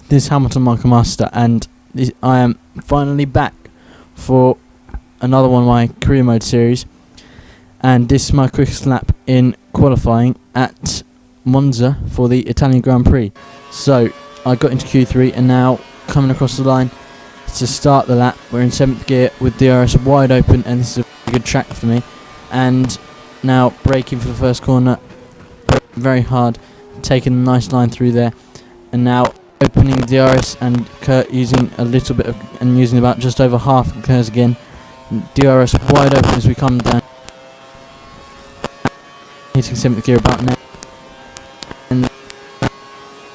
this is Hamilton Michael Master, and I am finally back for another one of my career mode series, and this is my quickest lap in qualifying at Monza for the Italian Grand Prix. So I got into Q3 and now coming across the line to start the lap. We're in 7th gear with DRS wide open, and this is a good track for me, and now braking for the first corner very hard, taking a nice line through there, and now opening DRS and using a little bit of, and using about just over half of curves again. DRS wide open as we come down, hitting 7th gear about now, and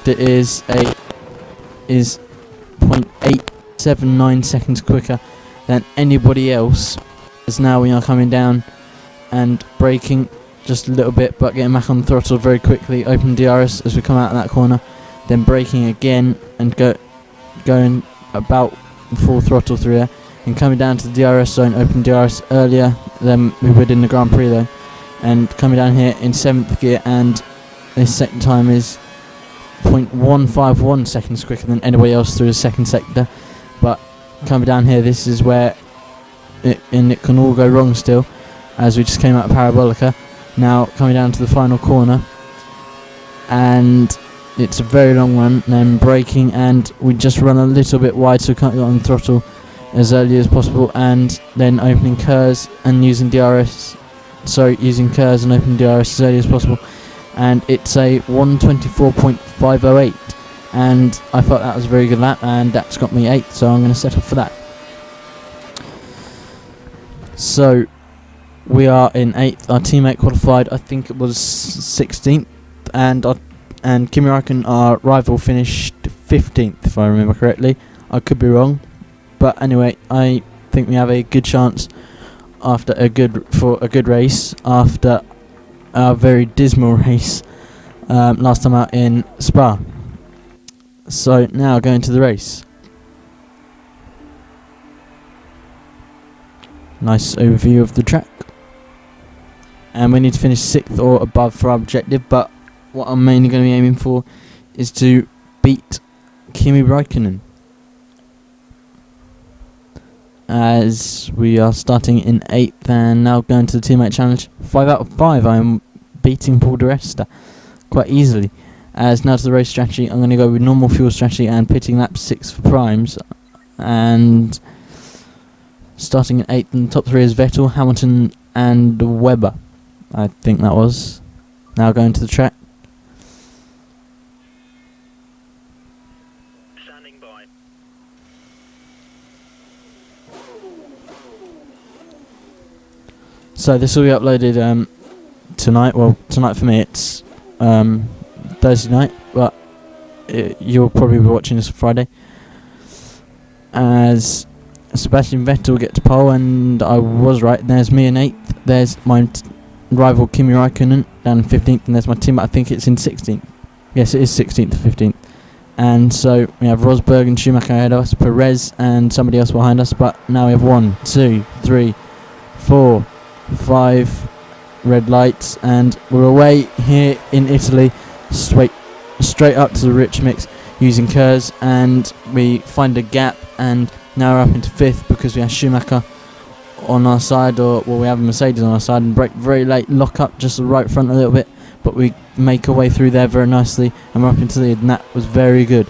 it is 0.879 seconds quicker than anybody else, as now we are coming down and braking just a little bit but getting back on the throttle very quickly, open DRS as we come out of that corner, then braking again and going about full throttle through there, and coming down to the DRS zone, open DRS earlier than we would in the Grand Prix though, and coming down here in 7th gear, and this second time is 0.151 seconds quicker than anybody else through the second sector. But coming down here, this is where it can all go wrong still, as we just came out of Parabolica. Now coming down to the final corner, and it's a very long run, then braking, and we just run a little bit wide so we can't get on the throttle as early as possible, and then opening curves and using KERS and opening DRS as early as possible, and it's a 1:24.508, and I thought that was a very good lap, and that's got me 8th, so I'm going to set off for that. So we are in 8th. Our teammate qualified, I think it was 16th, and Kimi Räikkönen, our rival, finished 15th if I remember correctly. I could be wrong, but anyway, I think we have a good chance after a good race after a very dismal race last time out in Spa. So now going to the race. Nice overview of the track, and we need to finish 6th or above for our objective, but what I'm mainly going to be aiming for is to beat Kimi Räikkönen, as we are starting in 8th and now going to the teammate challenge. 5 out of 5 I'm beating Paul di Resta quite easily. As now to the race strategy, I'm going to go with normal fuel strategy and pitting lap 6 for primes, and starting in 8th, and the top 3 is Vettel, Hamilton and Webber, I think that was. Now going to the track. Standing by. So this will be uploaded tonight. Well, tonight for me it's Thursday night, but you'll probably be watching this on Friday, as Sebastian Vettel gets pole, and I was right. There's me in 8th. There's my rival Kimi Räikkönen down in 15th, and there's my team. I think it's in 16th. Yes, it is 16th to 15th. And so we have Rosberg and Schumacher ahead of us, Perez and somebody else behind us. But now we have 1, 2, 3, 4, 5 red lights, and we're away here in Italy, straight up to the rich mix using KERS, and we find a gap, and now we're up into 5th because we have Schumacher on our side, we have a Mercedes on our side, and brake very late, lock up just the right front a little bit, but we make our way through there very nicely, and we're up into the lead, and that was very good.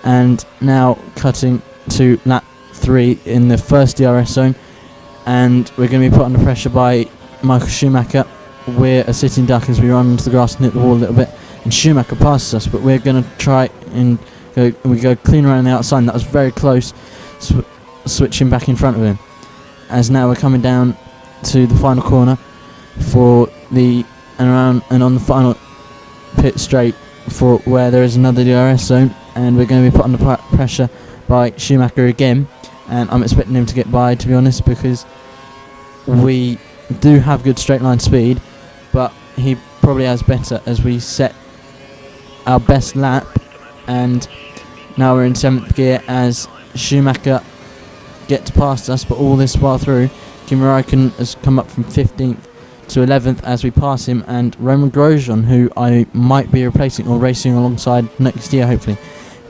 And now cutting to lap 3 in the first DRS zone, and we're going to be put under pressure by Michael Schumacher. We're sitting duck as we run into the grass and hit the wall a little bit, and Schumacher passes us, but we're going to try and go clean around the outside, and that was very close, switching back in front of him. As now we're coming down to the final corner for on the final pit straight for where there is another DRS zone, and we're going to be put under pressure by Schumacher again, and I'm expecting him to get by, to be honest, because we do have good straight line speed, but he probably has better, as we set our best lap. And now we're in 7th gear as Schumacher gets past us, but all this while through, Kimi Räikkönen has come up from 15th to 11th as we pass him, and Romain Grosjean, who I might be replacing or racing alongside next year hopefully,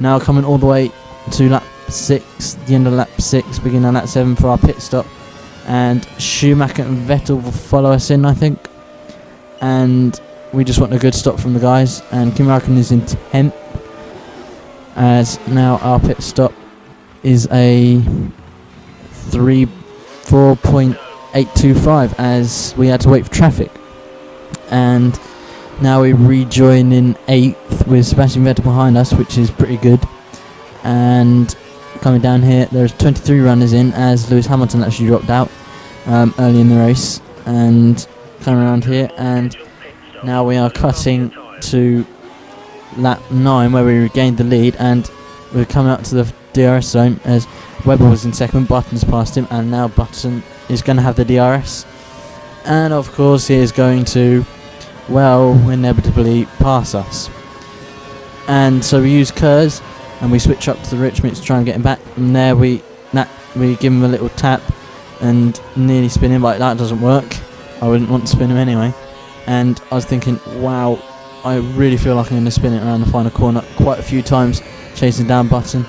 Now coming all the way to lap 6, the end of lap 6, beginning of lap 7 for our pit stop. And Schumacher and Vettel will follow us in, I think. And we just want a good stop from the guys. And Kimi Räikkönen is in 10th. As now our pit stop is a 4.825 as we had to wait for traffic. And now we rejoin in 8th with Sebastian Vettel behind us, which is pretty good. And coming down here, there's 23 runners in as Lewis Hamilton actually dropped out early in the race. And coming around here, and now we are cutting to lap 9 where we regained the lead, and we're coming up to the DRS zone as Webber was in second, Button's passed him, and now Button is going to have the DRS. And of course he is going to, well, inevitably pass us. And so we use Kurz and we switch up to the rich mix to try and get him back. And there we give him a little tap and nearly spin him, but that doesn't work. I wouldn't want to spin him anyway. And I was thinking, wow, I really feel like I'm going to spin it around the final corner quite a few times, chasing down Button,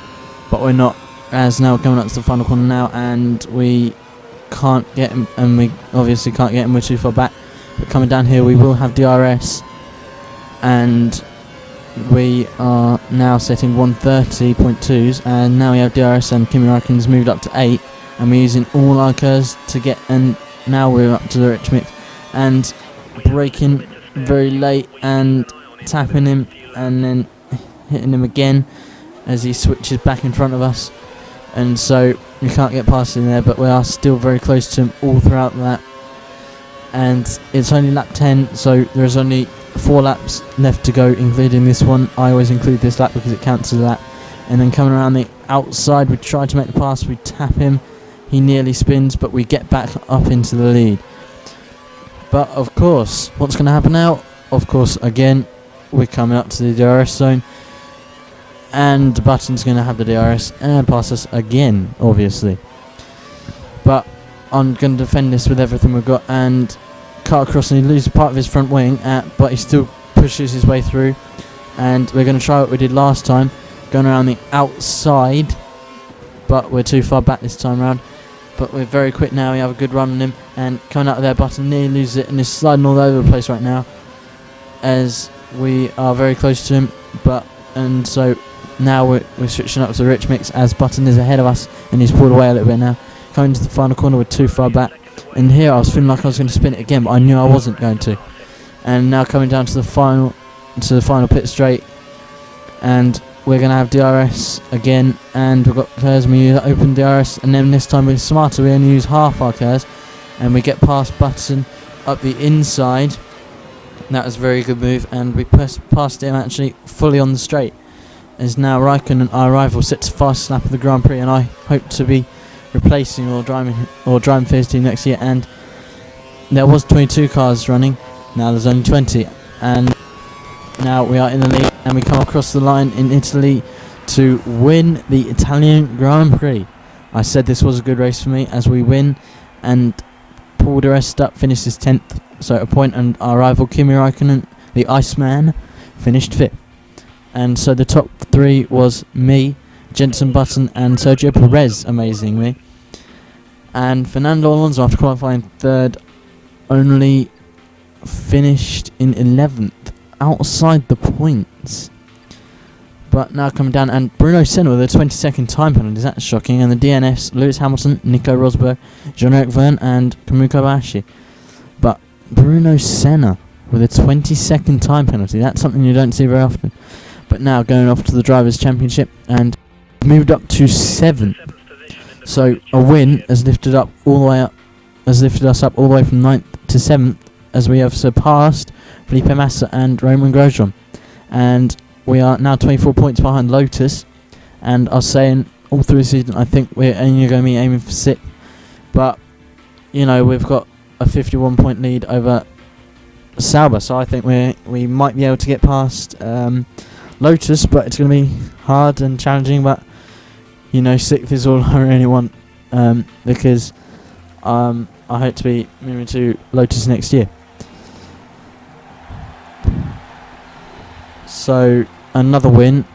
but we're not. As now we're coming up to the final corner now, and we can't get him, and we obviously can't get him, we're too far back. But coming down here we will have DRS, and we are now setting 130.2s, and now we have DRS, and Kimi Räikkönen's moved up to 8, and we're using all our cars to get, and now we're up to the rich mix, and braking very late and tapping him and then hitting him again as he switches back in front of us, and so we can't get past him there, but we are still very close to him all throughout that. And it's only lap 10, so there's only 4 laps left to go, including this one. I always include this lap because it counts as a lap. And then coming around the outside, we try to make the pass, we tap him, he nearly spins, but we get back up into the lead. But of course, what's going to happen now? Of course, again, we're coming up to the DRS zone, and Button's going to have the DRS and pass us again, obviously. But I'm going to defend this with everything we've got, and cut across, and he loses part of his front wing, but he still pushes his way through. And we're going to try what we did last time, going around the outside, but we're too far back this time round. But we're very quick now, we have a good run on him, and coming out of there, Button nearly loses it and is sliding all over the place right now as we are very close to him. And so now we're switching up to the rich mix as Button is ahead of us and he's pulled away a little bit now. Coming to the final corner, we're too far back, and here I was feeling like I was going to spin it again, but I knew I wasn't going to. And now coming down to the final pit straight, and we're going to have DRS again, and we've got cars, we use open DRS, and then this time we're smarter, we only use half our cars, and we get past Button up the inside. That was a very good move, and we passed him actually fully on the straight. As now Räikkönen, our rival, sets the fastest lap of the Grand Prix, and I hope to be replacing or driving for his team next year. And there was 22 cars running, now there's only 20, and now we are in the lead, and we come across the line in Italy to win the Italian Grand Prix. I said this was a good race for me as we win, and Paul di Resta finishes 10th, so a point, and our rival Kimi Räikkönen, the Iceman, finished 5th. And so the top 3 was me, Jenson Button and Sergio Perez, amazingly. And Fernando Alonso, after qualifying 3rd, only finished in 11th, outside the points. But now coming down, and Bruno Senna with a 22nd time penalty, that's shocking. And the DNFs, Lewis Hamilton, Nico Rosberg, Jean-Eric Vergne and Kamui Kobayashi. But Bruno Senna with a 22nd time penalty, that's something you don't see very often. But now going off to the Drivers' Championship, and moved up to 7th. So a win has lifted us up all the way from 9th to 7th, as we have surpassed Felipe Massa and Romain Grosjean. And we are now 24 points behind Lotus, and I was saying all through the season I think we're only going to be aiming for 6th, but you know, we've got a 51 point lead over Sauber, so I think we might be able to get past Lotus, but it's going to be hard and challenging. But you know, 6th is all I really want, because I hope to be moving to Lotus next year. So another win,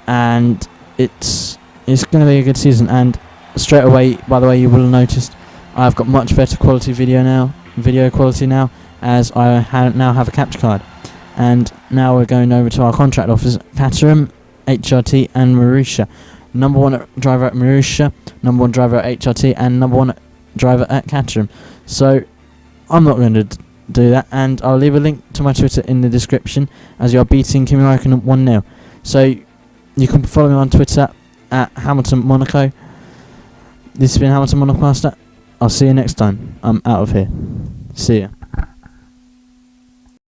and it's going to be a good season. And straight away, by the way, you will have noticed I've got much better quality video quality now, as I now have a capture card. And now we're going over to our contract office, Caterham, HRT and Marussia. Number 1 driver at Marussia, number 1 driver at HRT, and number 1 driver at Caterham. So I'm not going to do that, and I'll leave a link to my Twitter in the description, as you're beating Kimi Räikkönen 1-0. So you can follow me on Twitter at Hamilton Monaco. This has been Hamilton Monocaster. I'll see you next time. I'm out of here. See ya.